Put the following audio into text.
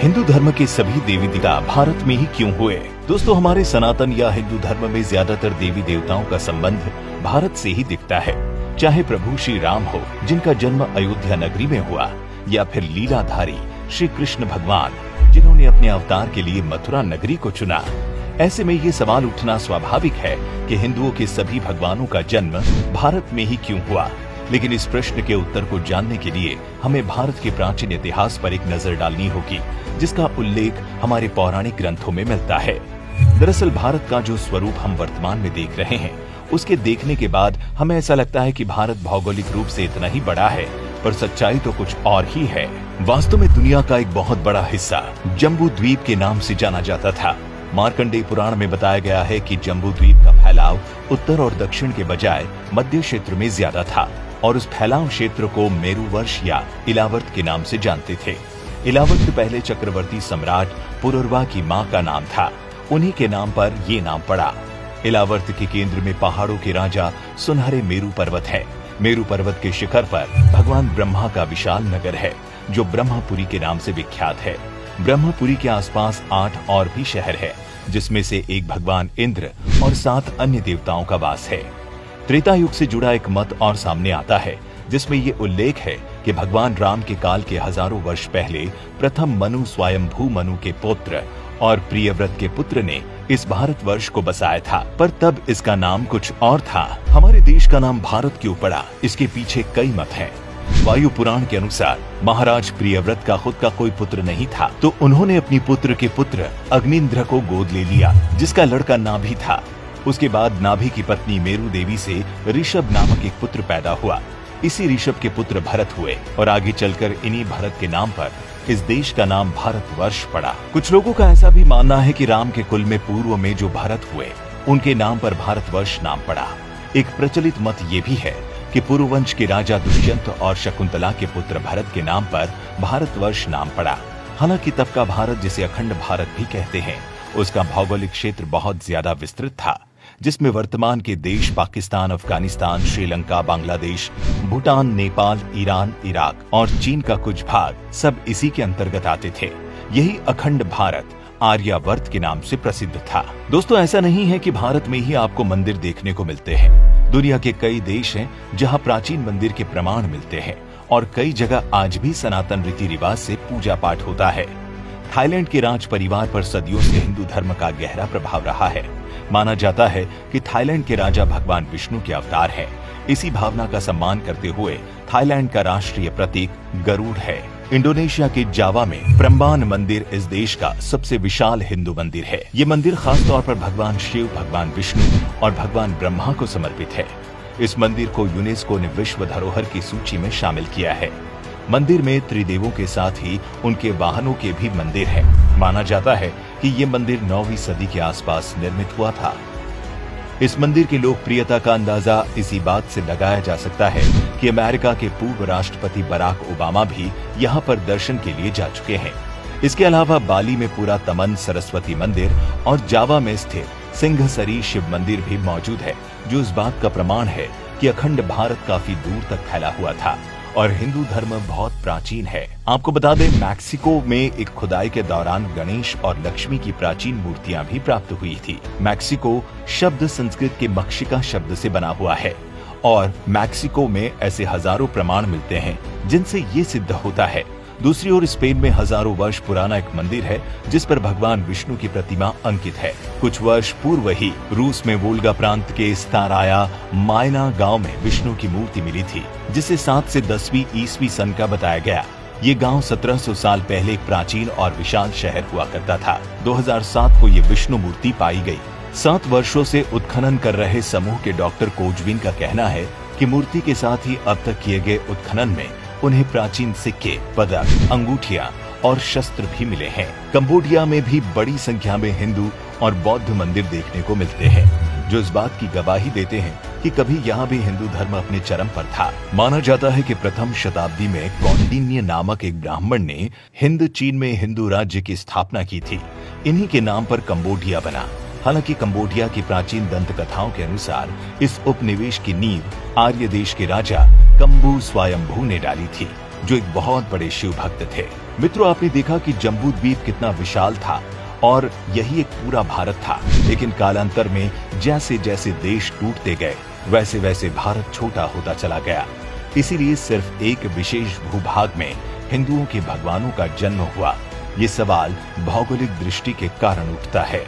हिंदू धर्म के सभी देवी देवता भारत में ही क्यों हुए? दोस्तों, हमारे सनातन या हिंदू धर्म में ज्यादातर देवी देवताओं का संबंध भारत से ही दिखता है। चाहे प्रभु श्री राम हो, जिनका जन्म अयोध्या नगरी में हुआ, या फिर लीलाधारी श्री कृष्ण भगवान, जिन्होंने अपने अवतार के लिए मथुरा नगरी को चुना। ऐसे में ये सवाल उठना स्वाभाविक है कि हिंदुओं के सभी भगवानों का जन्म भारत में ही क्यों हुआ। लेकिन इस प्रश्न के उत्तर को जानने के लिए हमें भारत के प्राचीन इतिहास पर एक नजर डालनी होगी, जिसका उल्लेख हमारे पौराणिक ग्रंथों में मिलता है। दरअसल भारत का जो स्वरूप हम वर्तमान में देख रहे हैं, उसके देखने के बाद हमें ऐसा लगता है कि भारत भौगोलिक रूप से इतना ही बड़ा है, पर सच्चाई तो कुछ और ही है। वास्तव में दुनिया का एक बहुत बड़ा हिस्सा जम्बू द्वीप के नाम से जाना जाता था। मार्कंडेय पुराण में बताया गया है कि जम्बू द्वीप का फैलाव उत्तर और दक्षिण के बजाय मध्य क्षेत्र में ज्यादा था, और उस फैलाव क्षेत्र को मेरुवर्ष या इलावर्त के नाम से जानते थे। इलावर्त पहले चक्रवर्ती सम्राट पुरुरवा की मां का नाम था। उन्हीं के नाम पर ये नाम पड़ा। इलावर्त के केंद्र में पहाड़ों के राजा सुनहरे मेरु पर्वत है। मेरु पर्वत के शिखर पर भगवान ब्रह्मा का विशाल नगर है, जो ब्रह्मपुरी के नाम से विख्यात है। ब्रह्मपुरी के आसपास 8 और भी शहर है, जिसमें से एक भगवान इंद्र और 7 अन्य देवताओं का वास है। त्रेता युग से जुड़ा एक मत और सामने आता है, जिसमें ये उल्लेख है कि भगवान राम के काल के हजारों वर्ष पहले प्रथम मनु स्वयंभू मनु के पुत्र और प्रियव्रत के पुत्र ने इस भारतवर्ष को बसाया था, पर तब इसका नाम कुछ और था। हमारे देश का नाम भारत क्यों पड़ा, इसके पीछे कई मत हैं। वायु पुराण के अनुसार महाराज प्रियव्रत का खुद का कोई पुत्र नहीं था, तो उन्होंने अपनी पुत्र के पुत्र अग्निंद्र को गोद ले लिया, जिसका लड़का नाभि था। उसके बाद नाभि की पत्नी मेरु देवी से ऋषभ नामक एक पुत्र पैदा हुआ। इसी ऋषभ के पुत्र भरत हुए, और आगे चलकर इन्हीं भरत के नाम पर इस देश का नाम भारतवर्ष पड़ा। कुछ लोगों का ऐसा भी मानना है कि राम के कुल में पूर्व में जो भरत हुए, उनके नाम पर भारतवर्ष नाम पड़ा। एक प्रचलित मत ये भी है कि पुरुवंश के राजा दुष्यंत और शकुंतला के पुत्र भरत के नाम पर भारतवर्ष नाम पड़ा। हालांकि तब का भारत, जिसे अखंड भारत भी कहते हैं, उसका भौगोलिक क्षेत्र बहुत ज्यादा विस्तृत था, जिसमें वर्तमान के देश पाकिस्तान, अफगानिस्तान, श्रीलंका, बांग्लादेश, भूटान, नेपाल, ईरान, इराक और चीन का कुछ भाग सब इसी के अंतर्गत आते थे। यही अखंड भारत आर्यावर्त के नाम से प्रसिद्ध था। दोस्तों, ऐसा नहीं है कि भारत में ही आपको मंदिर देखने को मिलते हैं। दुनिया के कई देश हैं जहां प्राचीन मंदिर के प्रमाण मिलते हैं, और कई जगह आज भी सनातन रीति रिवाज से पूजा पाठ होता है। थाईलैंड के राज परिवार पर सदियों से हिंदू धर्म का गहरा प्रभाव रहा है। माना जाता है कि थाईलैंड के राजा भगवान विष्णु के अवतार हैं। इसी भावना का सम्मान करते हुए थाईलैंड का राष्ट्रीय प्रतीक गरुड़ है। इंडोनेशिया के जावा में प्रम्बान मंदिर इस देश का सबसे विशाल हिंदू मंदिर है। ये मंदिर खास तौर पर भगवान शिव, भगवान विष्णु और भगवान ब्रह्मा को समर्पित है। इस मंदिर को यूनेस्को ने विश्व धरोहर की सूची में शामिल किया है। मंदिर में त्रिदेवों के साथ ही उनके वाहनों के भी मंदिर है। माना जाता है कि ये मंदिर 9वीं सदी के आसपास निर्मित हुआ था। इस मंदिर की लोकप्रियता का अंदाजा इसी बात से लगाया जा सकता है कि अमेरिका के पूर्व राष्ट्रपति बराक ओबामा भी यहाँ पर दर्शन के लिए जा चुके हैं। इसके अलावा बाली में पूरा तमन सरस्वती मंदिर और जावा में स्थित सिंघसरी शिव मंदिर भी मौजूद है, जो इस बात का प्रमाण है कि अखंड भारत काफी दूर तक फैला हुआ था और हिंदू धर्म बहुत प्राचीन है। आपको बता दें, मैक्सिको में एक खुदाई के दौरान गणेश और लक्ष्मी की प्राचीन मूर्तियां भी प्राप्त हुई थी। मैक्सिको शब्द संस्कृत के मक्षिका शब्द से बना हुआ है, और मैक्सिको में ऐसे हजारों प्रमाण मिलते हैं जिनसे ये सिद्ध होता है। दूसरी ओर स्पेन में हजारों वर्ष पुराना एक मंदिर है, जिस पर भगवान विष्णु की प्रतिमा अंकित है। कुछ वर्ष पूर्व ही रूस में वोल्गा प्रांत के स्ताराया मायना गांव में विष्णु की मूर्ति मिली थी, जिसे 7 से 10वीं ईस्वी सन का बताया गया। ये गांव 1700 साल पहले एक प्राचीन और विशाल शहर हुआ करता था। 2007 को ये विष्णु मूर्ति पाई गई। 7 वर्षों से उत्खनन कर रहे समूह के डॉक्टर कोजविन का कहना है कि मूर्ति के साथ ही अब तक किए गए उत्खनन में उन्हें प्राचीन सिक्के, पदक, अंगूठियां और शस्त्र भी मिले हैं। कंबोडिया में भी बड़ी संख्या में हिंदू और बौद्ध मंदिर देखने को मिलते हैं, जो इस बात की गवाही देते हैं कि कभी यहाँ भी हिंदू धर्म अपने चरम पर था। माना जाता है कि प्रथम शताब्दी में कौंडिन्य नामक एक ब्राह्मण ने हिंद चीन में हिंदू राज्य की स्थापना की थी। इन्हीं के नाम पर कंबोडिया बना। हालांकि कंबोडिया की प्राचीन दंत कथाओं के अनुसार इस उपनिवेश की नींव आर्य देश के राजा कंबू स्वयंभू ने डाली थी, जो एक बहुत बड़े शिव भक्त थे। मित्रों, आपने देखा कि जम्बू द्वीप कितना विशाल था और यही एक पूरा भारत था। लेकिन कालांतर में जैसे जैसे देश टूटते गए वैसे वैसे भारत छोटा होता चला गया। इसीलिए सिर्फ एक विशेष भूभाग में हिंदुओं के भगवानों का जन्म हुआ। ये सवाल भौगोलिक दृष्टि के कारण उठता है।